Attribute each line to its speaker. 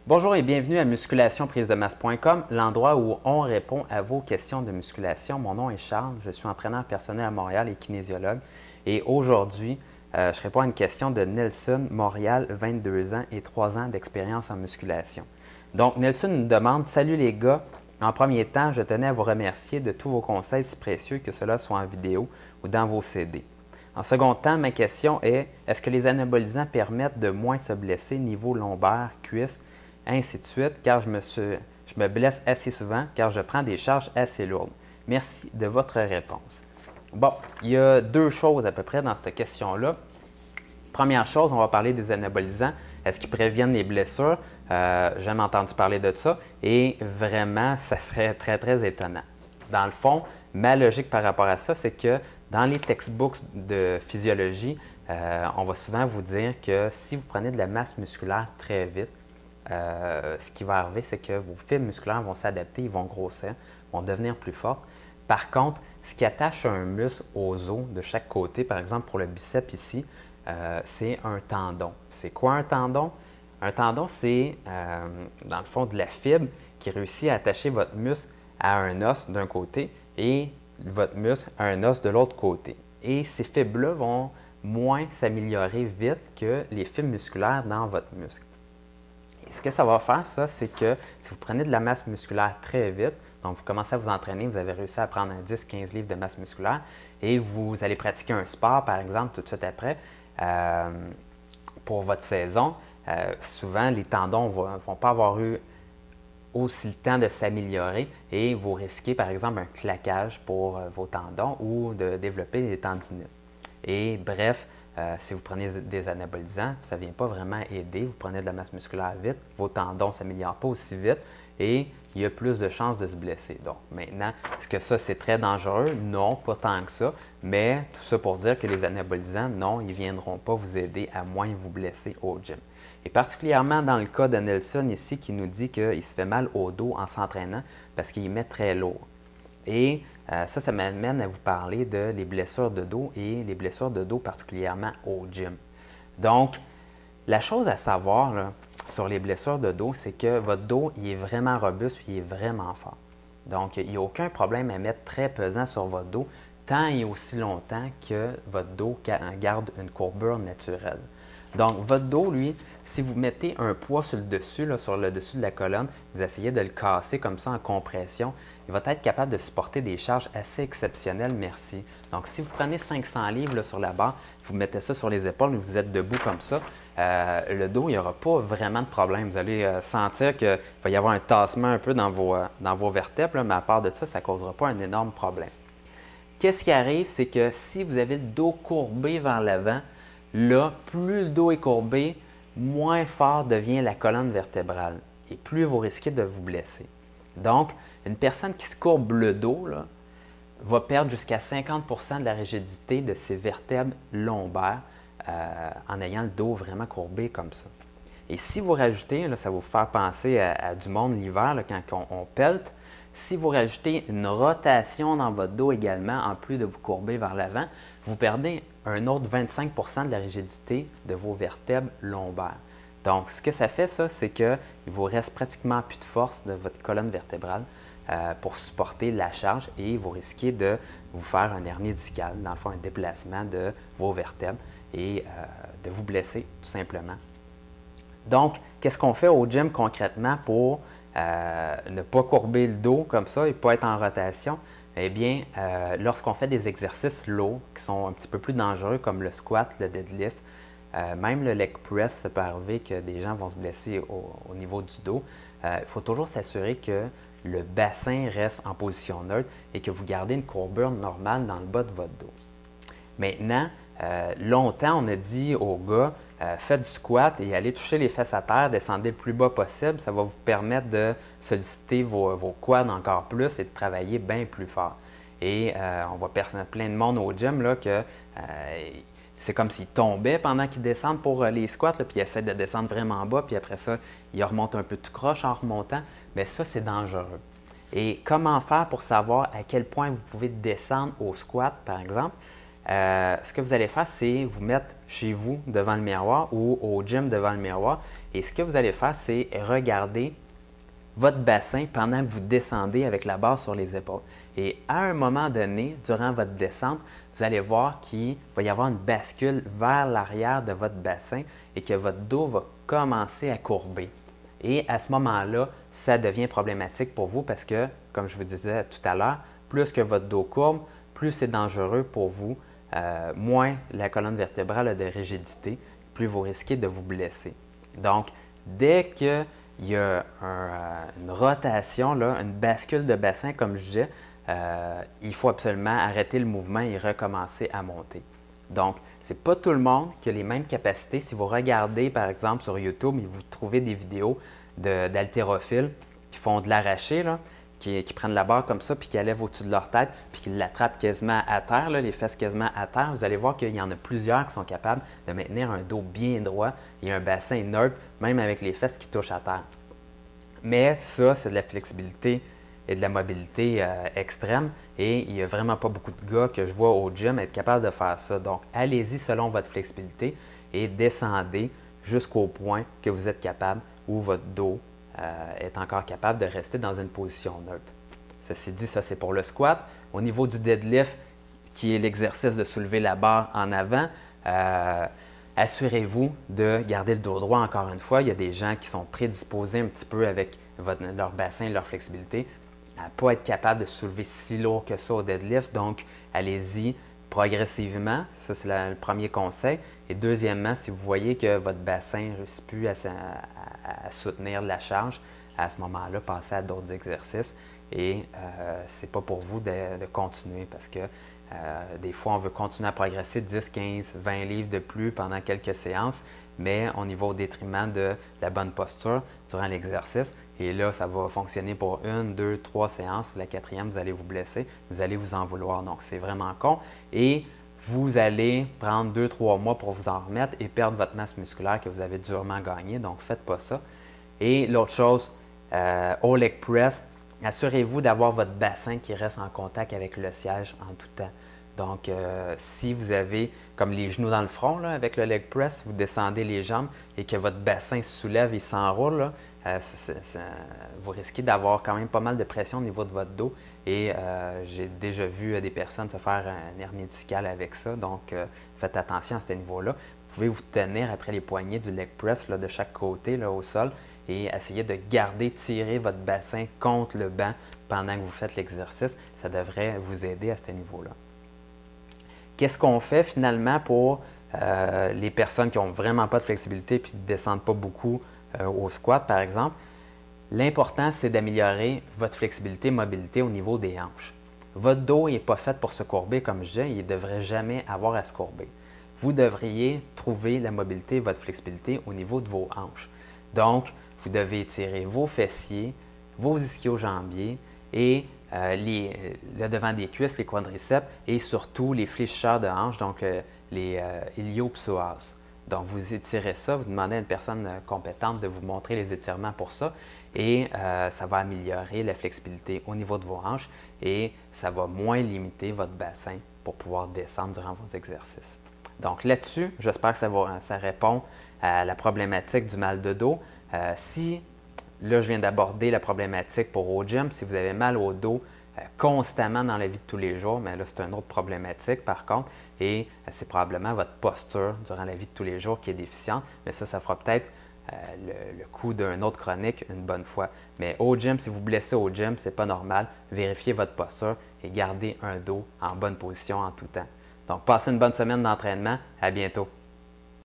Speaker 1: Bonjour et bienvenue à musculationprisedemasse.com, l'endroit où on répond à vos questions de musculation. Mon nom est Charles, je suis entraîneur personnel à Montréal et kinésiologue. Et aujourd'hui, je réponds à une question de Nelson, Montréal, 22 ans et 3 ans d'expérience en musculation. Donc, Nelson nous demande « Salut les gars, en premier temps, je tenais à vous remercier de tous vos conseils si précieux, que cela soit en vidéo ou dans vos CD. En second temps, ma question est « Est-ce que les anabolisants permettent de moins se blesser niveau lombaire, cuisse, ainsi de suite, car je me blesse assez souvent, car je prends des charges assez lourdes. Merci de votre réponse. » Bon, il y a deux choses à peu près dans cette question-là. Première chose, on va parler des anabolisants. Est-ce qu'ils préviennent les blessures? J'ai jamais entendu parler de ça et vraiment, ça serait très, très étonnant. Dans le fond, ma logique par rapport à ça, c'est que dans les textbooks de physiologie, on va souvent vous dire que si vous prenez de la masse musculaire très vite, ce qui va arriver, c'est que vos fibres musculaires vont s'adapter, ils vont grossir, vont devenir plus fortes. Par contre, ce qui attache un muscle aux os de chaque côté, par exemple pour le biceps ici, c'est un tendon. C'est quoi un tendon? Un tendon, c'est dans le fond de la fibre qui réussit à attacher votre muscle à un os d'un côté et votre muscle à un os de l'autre côté. Et ces fibres-là vont moins s'améliorer vite que les fibres musculaires dans votre muscle. Ce que ça va faire, ça, c'est que si vous prenez de la masse musculaire très vite, donc vous commencez à vous entraîner, vous avez réussi à prendre 10-15 livres de masse musculaire et vous allez pratiquer un sport, par exemple, tout de suite après, pour votre saison, souvent les tendons ne vont pas avoir eu aussi le temps de s'améliorer et vous risquez, par exemple, un claquage pour vos tendons ou de développer des tendinites. Et bref, si vous prenez des anabolisants, ça ne vient pas vraiment aider. Vous prenez de la masse musculaire vite, vos tendons ne s'améliorent pas aussi vite et il y a plus de chances de se blesser. Donc maintenant, est-ce que ça c'est très dangereux? Non, pas tant que ça, mais tout ça pour dire que les anabolisants, non, ils ne viendront pas vous aider à moins vous blesser au gym. Et particulièrement dans le cas de Nelson ici qui nous dit qu'il se fait mal au dos en s'entraînant parce qu'il met très lourd. Et ça m'amène à vous parler de les blessures de dos et les blessures de dos particulièrement au gym. Donc, la chose à savoir là, sur les blessures de dos, c'est que votre dos il est vraiment robuste et il est vraiment fort. Donc, il n'y a aucun problème à mettre très pesant sur votre dos tant et aussi longtemps que votre dos garde une courbure naturelle. Donc, votre dos, lui, si vous mettez un poids sur le dessus, là, sur le dessus de la colonne, vous essayez de le casser comme ça en compression, il va être capable de supporter des charges assez exceptionnelles, merci. Donc, si vous prenez 500 livres là, sur la barre, vous mettez ça sur les épaules et vous êtes debout comme ça, le dos, il n'y aura pas vraiment de problème. Vous allez sentir qu'il va y avoir un tassement un peu dans vos vertèbres, là, mais à part de ça, ça ne causera pas un énorme problème. Qu'est-ce qui arrive, c'est que si vous avez le dos courbé vers l'avant, là, plus le dos est courbé, moins fort devient la colonne vertébrale et plus vous risquez de vous blesser. Donc, une personne qui se courbe le dos là, va perdre jusqu'à 50 % de la rigidité de ses vertèbres lombaires en ayant le dos vraiment courbé comme ça. Et si vous rajoutez, là, ça va vous faire penser à du monde l'hiver quand on pelte, si vous rajoutez une rotation dans votre dos également, en plus de vous courber vers l'avant, vous perdez un autre 25 % de la rigidité de vos vertèbres lombaires. Donc, ce que ça fait, ça, c'est qu'il vous reste pratiquement plus de force de votre colonne vertébrale pour supporter la charge et vous risquez de vous faire un hernie discale, dans le fond, un déplacement de vos vertèbres et de vous blesser, tout simplement. Donc, qu'est-ce qu'on fait au gym concrètement pour ne pas courber le dos comme ça et ne pas être en rotation? Eh bien, lorsqu'on fait des exercices lourds qui sont un petit peu plus dangereux comme le squat, le deadlift, même le leg press, ça peut arriver que des gens vont se blesser au niveau du dos. Il faut toujours s'assurer que le bassin reste en position neutre et que vous gardez une courbure normale dans le bas de votre dos. Maintenant, longtemps, on a dit aux gars, faites du squat et allez toucher les fesses à terre, descendez le plus bas possible. Ça va vous permettre de solliciter vos quads encore plus et de travailler bien plus fort. Et on voit plein de monde au gym là, que c'est comme s'ils tombaient pendant qu'ils descendent pour les squats, là, puis ils essaient de descendre vraiment bas, puis après ça, ils remontent un peu tout croche en remontant. Mais ça, c'est dangereux. Et comment faire pour savoir à quel point vous pouvez descendre au squat, par exemple? Ce que vous allez faire, c'est vous mettre chez vous devant le miroir ou au gym devant le miroir Et ce que vous allez faire, c'est regarder votre bassin pendant que vous descendez avec la barre sur les épaules. Et à un moment donné, durant votre descente, vous allez voir qu'il va y avoir une bascule vers l'arrière de votre bassin et que votre dos va commencer à courber. Et à ce moment-là, ça devient problématique pour vous parce que, comme je vous disais tout à l'heure, plus que votre dos courbe, plus c'est dangereux pour vous, moins la colonne vertébrale a de rigidité, plus vous risquez de vous blesser. Donc, dès qu'il y a une rotation, là, une bascule de bassin, comme je disais, il faut absolument arrêter le mouvement et recommencer à monter. Donc, ce n'est pas tout le monde qui a les mêmes capacités. Si vous regardez, par exemple, sur YouTube et vous trouvez des vidéos d'haltérophiles qui font de l'arraché, qui prennent la barre comme ça, puis qui la lèvent au-dessus de leur tête, puis qui l'attrapent quasiment à terre, là, les fesses quasiment à terre, vous allez voir qu'il y en a plusieurs qui sont capables de maintenir un dos bien droit et un bassin neutre, même avec les fesses qui touchent à terre. Mais ça, c'est de la flexibilité et de la mobilité extrême, et il n'y a vraiment pas beaucoup de gars que je vois au gym être capables de faire ça. Donc, allez-y selon votre flexibilité et descendez jusqu'au point que vous êtes capable où votre dos est encore capable de rester dans une position neutre. Ceci dit, ça c'est pour le squat. Au niveau du deadlift, qui est l'exercice de soulever la barre en avant, assurez-vous de garder le dos droit encore une fois. Il y a des gens qui sont prédisposés un petit peu avec leur bassin et leur flexibilité à ne pas être capable de soulever si lourd que ça au deadlift. Donc, allez-y progressivement. Ça, c'est le premier conseil. Et deuxièmement, si vous voyez que votre bassin ne réussit plus à soutenir la charge, à ce moment-là, passez à d'autres exercices. Et ce n'est pas pour vous de continuer parce que des fois, on veut continuer à progresser 10, 15, 20 livres de plus pendant quelques séances, mais on y va au détriment de la bonne posture durant l'exercice. Et là, ça va fonctionner pour 1, 2, 3 séances. La quatrième, vous allez vous blesser, vous allez vous en vouloir. Donc, c'est vraiment con. Et vous allez prendre 2-3 mois pour vous en remettre et perdre votre masse musculaire que vous avez durement gagnée. Donc, faites pas ça. Et l'autre chose, au leg press, assurez-vous d'avoir votre bassin qui reste en contact avec le siège en tout temps. Donc, si vous avez comme les genoux dans le front là, avec le leg press, vous descendez les jambes et que votre bassin se soulève et s'enroule, là, vous risquez d'avoir quand même pas mal de pression au niveau de votre dos. Et j'ai déjà vu des personnes se faire un hernie discale avec ça. Donc, faites attention à ce niveau-là. Vous pouvez vous tenir après les poignets du leg press là, de chaque côté là, au sol et essayer de garder, tirer votre bassin contre le banc pendant que vous faites l'exercice. Ça devrait vous aider à ce niveau-là. Qu'est-ce qu'on fait finalement pour les personnes qui n'ont vraiment pas de flexibilité et qui ne descendent pas beaucoup au squat, par exemple? L'important, c'est d'améliorer votre flexibilité et mobilité au niveau des hanches. Votre dos n'est pas fait pour se courber comme je disais, il ne devrait jamais avoir à se courber. Vous devriez trouver la mobilité et votre flexibilité au niveau de vos hanches. Donc, vous devez étirer vos fessiers, vos ischio-jambiers et le devant des cuisses, les quadriceps et surtout les fléchisseurs de hanches, donc les ilio-psoas. Donc, vous étirez ça, vous demandez à une personne compétente de vous montrer les étirements pour ça et ça va améliorer la flexibilité au niveau de vos hanches et ça va moins limiter votre bassin pour pouvoir descendre durant vos exercices. Donc là-dessus, j'espère que ça répond à la problématique du mal de dos. Si là, je viens d'aborder la problématique pour au gym, si vous avez mal au dos constamment dans la vie de tous les jours, mais là, c'est une autre problématique par contre, et c'est probablement votre posture durant la vie de tous les jours qui est déficiente, mais ça fera peut-être le coup d'un autre chronique une bonne fois. Mais au gym, si vous blessez au gym, ce n'est pas normal. Vérifiez votre posture et gardez un dos en bonne position en tout temps. Donc, passez une bonne semaine d'entraînement. À bientôt.